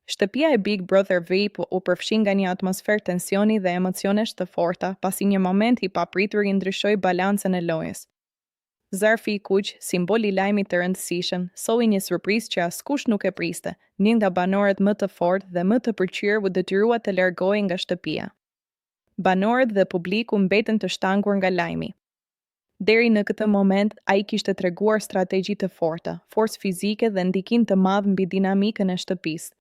Shtëpia e Big Brother VIP u përfshi nga një atmosferë tensioni dhe emocionesh të forta, pasi një moment i papritur i ndryshoi balancën e lojës. Zarfi i kuq, simbol i lajmit të rëndësishëm, solli një surprizë që askush nuk e priste. Një nga banorët më të fortë dhe më të pëlqyer u detyrua të largohej nga shtëpia. Banorët dhe publiku mbetën të shtangur nga lajmi. Deri në këtë moment, ai kishte treguar strategji të forta, forcë fizike dhe ndikim të madh mbi dinamikën e shtëpisë.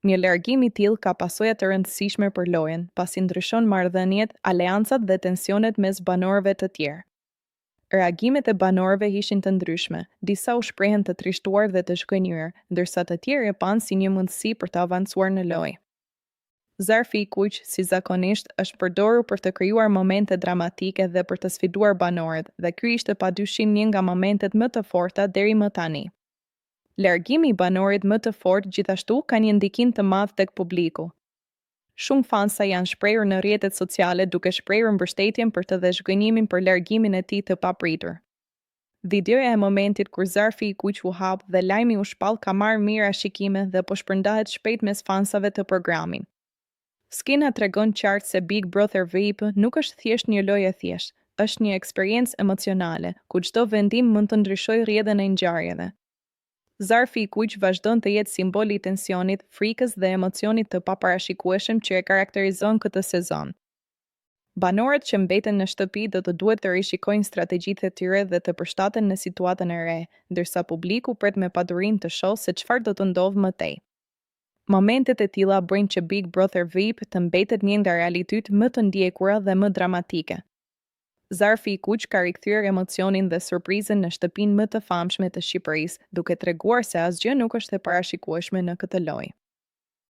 Një largim i tillë ka pasoja të rëndësishme për lojën, pasi ndryshon marrëdhëniet, aleancat dhe tensionet mes banorëve të tjerë. Reagimet e banorëve ishin të ndryshme, disa u shprehen të trishtuar dhe të shgënjur, ndërsa të tjerë e panë si një mundësi për të avancuar në lojë. Zarfi i kuq, si zakonisht, është përdorur për të krijuar momente dramatike dhe për të sfiduar banorët, dhe ky ishte padyshim një nga momentet më të forta deri më tani. Largimi i banorit më të fortë gjithashtu ka një ndikim të madh tek publiku. Shumë fansa janë shprehur në rrjetet sociale duke shprehur mbështetjen për të dhe zhgënjimin për largimin e tij të papritur. Videoja e momentit kur zarfi i kuq u hap dhe lajmi u shpall ka marrë mira shikime dhe po shpërndahet shpejt mes fansave të programit. Skena tregon qartë se Big Brother VIP nuk është thjesht një lojë e thjeshtë, është një eksperiencë emocionale, ku çdo vendim mund të ndryshojë rrjedhën e ngjarjeve. Zarfi i kuq vazhdon të jetë simbol i tensionit, frikës dhe emocionit të paparashikueshëm që e karakterizon këtë sezon. Banorët që mbeten në shtëpi do të duhet të rishikojnë strategjitë e tyre dhe të përshtaten në situatën e re, ndërsa publiku pret me padurim të shohë se çfarë do të ndodhë më tej. Momentet e tilla bëjnë që Big Brother VIP të mbetet një nga realitetet më të ndjekura dhe më dramatike. Zarfi i kuq ka rikthyer emocionin dhe surprizën në shtëpinë më të famshme të Shqipërisë, duke treguar se asgjë nuk është e parashikueshme në këtë lojë.